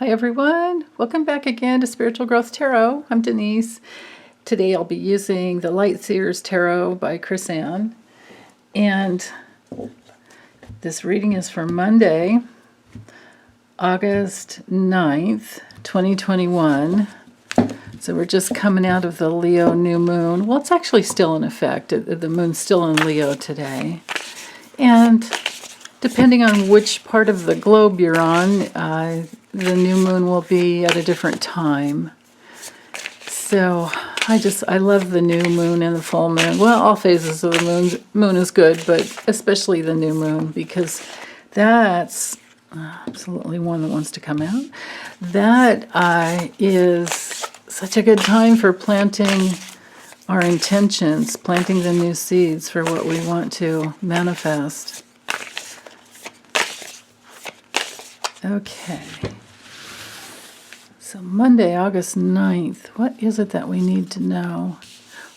Hi everyone, welcome back again to Spiritual Growth Tarot. I'm Denise. Today I'll be using the Light Seers Tarot by Chris Ann. And this reading is for Monday, August 9th, 2021. So we're just coming out of the Leo new moon. Well, it's actually still in effect. The moon's still in Leo today. And depending on which part of the globe you're on, the new moon will be at a different time. So I love the new moon and the full moon. Well, all phases of the moon is good, but especially the new moon, because that's absolutely one that wants to come out. That is such a good time for planting our intentions, planting the new seeds for what we want to manifest. Okay. So Monday, August 9th, what is it that we need to know?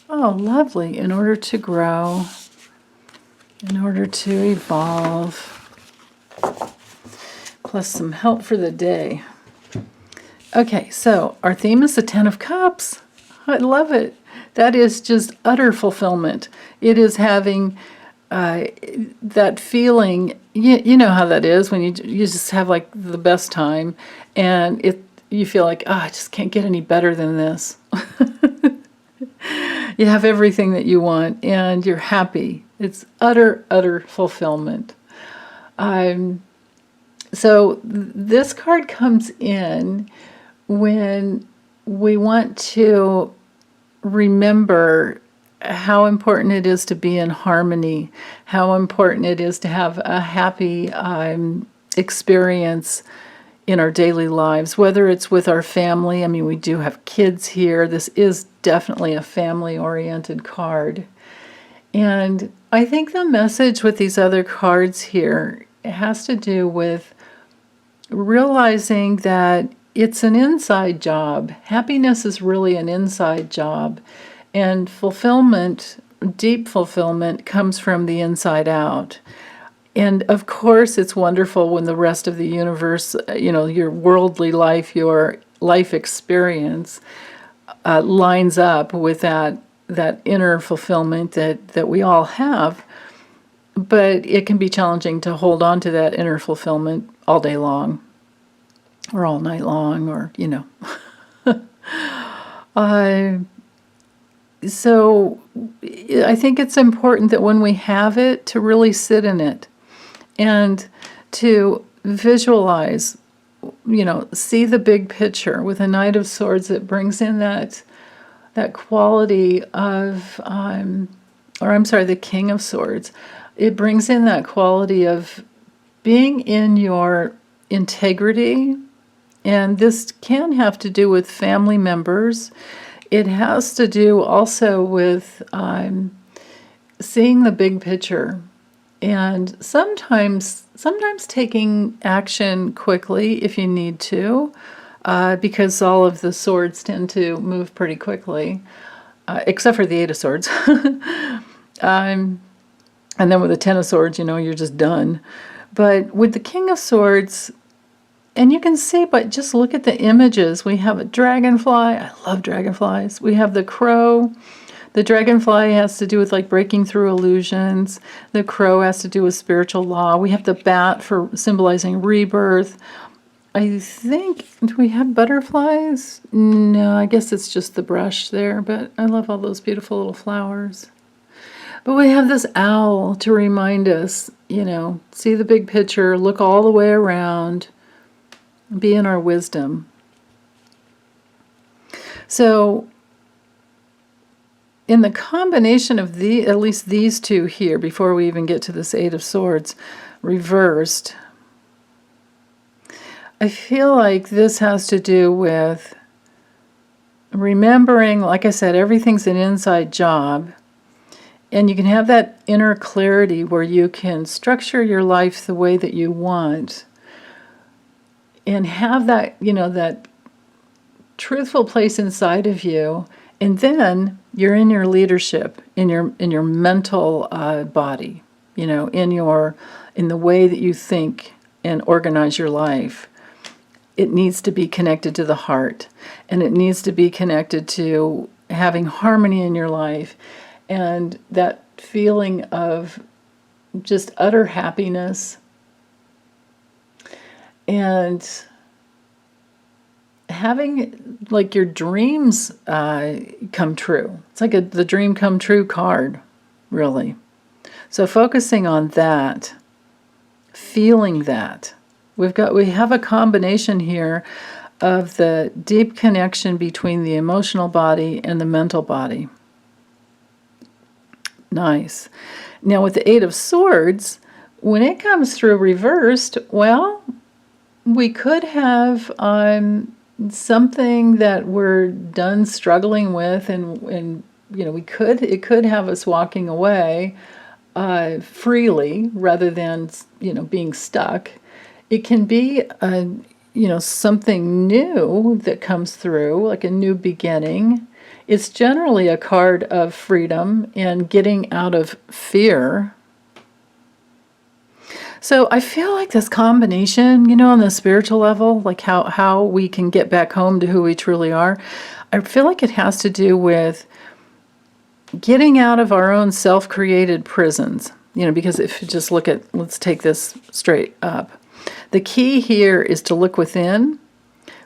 Oh, lovely. In order to grow, in order to evolve, plus some help for the day. Okay, so our theme is the Ten of Cups. I love it. That is just utter fulfillment. It is having that feeling, you know how that is when you just have like the best time, and you feel like, I just can't get any better than this. You have everything that you want, and you're happy. It's utter fulfillment. So this card comes in when we want to remember how important it is to be in harmony, how important it is to have a happy experience in our daily lives, whether it's with our family. I mean, we do have kids here. This is definitely a family-oriented card. And I think the message with these other cards here has to do with realizing that it's an inside job. Happiness is really an inside job. And fulfillment, deep fulfillment, comes from the inside out. And of course, it's wonderful when the rest of the universe, your worldly life, your life experience, lines up with that inner fulfillment that we all have. But it can be challenging to hold on to that inner fulfillment all day long, or all night long, or, So I think it's important that when we have it, to really sit in it and to visualize, see the big picture. With a Knight of Swords, it brings in that quality of, the King of Swords. It brings in that quality of being in your integrity, and this can have to do with family members. It has to do also with seeing the big picture, and sometimes taking action quickly if you need to, because all of the swords tend to move pretty quickly, except for the Eight of Swords. And then with the Ten of Swords, you're just done. But with the King of Swords, and you can see, but just look at the images. We have a dragonfly. I love dragonflies. We have the crow. The dragonfly has to do with like breaking through illusions. The crow has to do with spiritual law. We have the bat for symbolizing rebirth. I think, do we have butterflies? No, I guess it's just the brush there, but I love all those beautiful little flowers. But we have this owl to remind us, see the big picture, look all the way around, be in our wisdom. So in the combination of at least these two here, before we even get to this Eight of Swords reversed, I feel like this has to do with remembering, like I said, everything's an inside job. And you can have that inner clarity where you can structure your life the way that you want, and have that, that truthful place inside of you. And then you're in your leadership, in your mental body, in the way that you think and organize your life. it needs to be connected to the heart, and it needs to be connected to having harmony in your life, and that feeling of just utter happiness, and having like your dreams come true. It's like the dream come true card, really. So focusing on that, feeling that. We have a combination here of the deep connection between the emotional body and the mental body. Nice. Now with the Eight of Swords, when it comes through reversed, well, we could have something that we're done struggling with, and it could have us walking away freely rather than being stuck. It can be something new that comes through, like a new beginning. It's generally a card of freedom and getting out of fear. So I feel like this combination, on the spiritual level, like how we can get back home to who we truly are, I feel like it has to do with getting out of our own self-created prisons. Because if you just let's take this straight up. The key here is to look within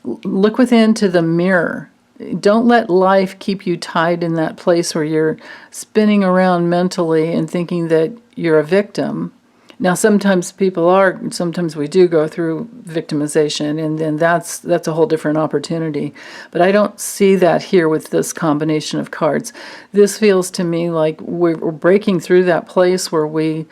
to the mirror. Don't let life keep you tied in that place where you're spinning around mentally and thinking that you're a victim. Now, sometimes we do go through victimization, and then that's a whole different opportunity. But I don't see that here with this combination of cards. This feels to me like we're breaking through that place where we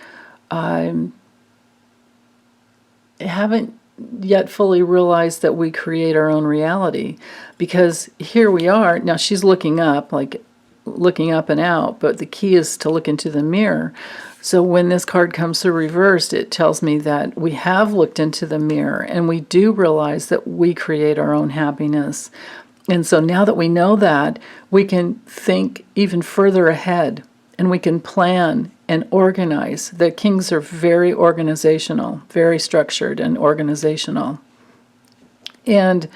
haven't yet fully realized that we create our own reality. Because here we are, now she's looking up and out, but the key is to look into the mirror. So when this card comes through reversed, it tells me that we have looked into the mirror and we do realize that we create our own happiness. And so now that we know that, we can think even further ahead and we can plan and organize. The Kings are very organizational, very structured and organizational. And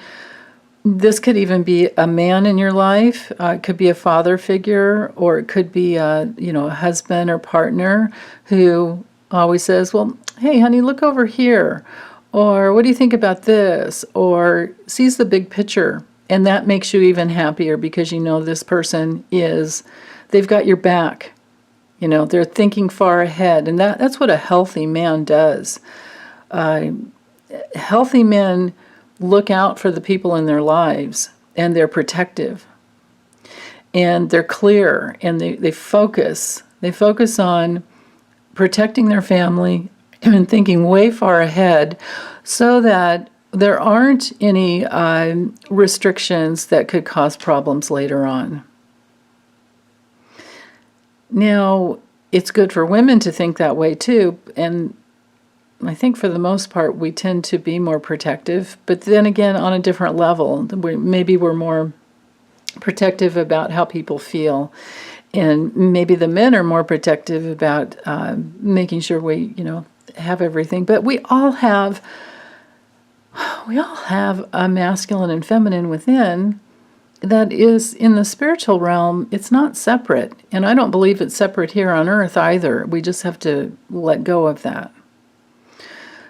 this could even be a man in your life. It could be a father figure, or it could be a husband or partner who always says, well, hey, honey, look over here. Or what do you think about this? Or sees the big picture. And that makes you even happier because this person they've got your back. They're thinking far ahead. And that's what a healthy man does. Healthy men look out for the people in their lives, and they're protective, and they're clear, and they focus on protecting their family and thinking way far ahead so that there aren't any restrictions that could cause problems later on. Now, it's good for women to think that way too, and I think for the most part we tend to be more protective, but then again on a different level. Maybe we're more protective about how people feel, and maybe the men are more protective about making sure we have everything. But we all have a masculine and feminine within that is in the spiritual realm. It's not separate, and I don't believe it's separate here on earth either. We just have to let go of that.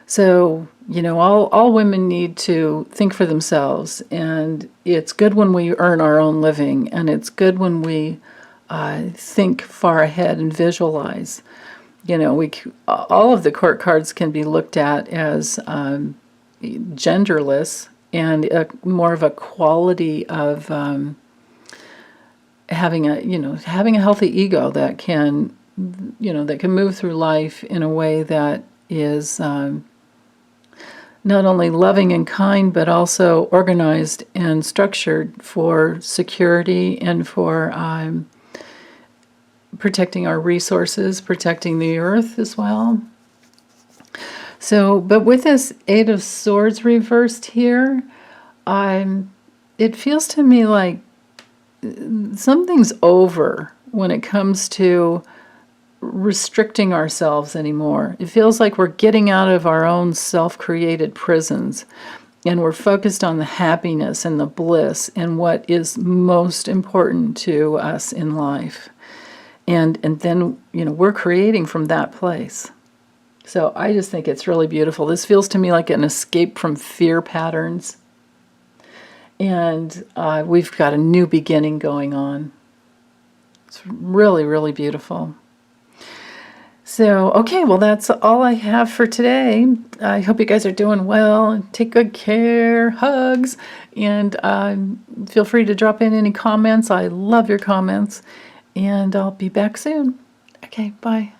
So, all women need to think for themselves, and it's good when we earn our own living, and it's good when we think far ahead and visualize. All of the court cards can be looked at as genderless and more of a quality of having a healthy ego that can move through life in a way that is not only loving and kind, but also organized and structured for security and for protecting our resources, protecting the earth as well. So, but with this Eight of Swords reversed here, it feels to me like something's over when it comes to restricting ourselves anymore. It feels like we're getting out of our own self-created prisons, and we're focused on the happiness and the bliss and what is most important to us in life. And then, we're creating from that place. So I just think it's really beautiful. This feels to me like an escape from fear patterns. And we've got a new beginning going on. It's really, really beautiful. So, okay, well, that's all I have for today. I hope you guys are doing well. Take good care. Hugs. And feel free to drop in any comments. I love your comments. And I'll be back soon. Okay, bye.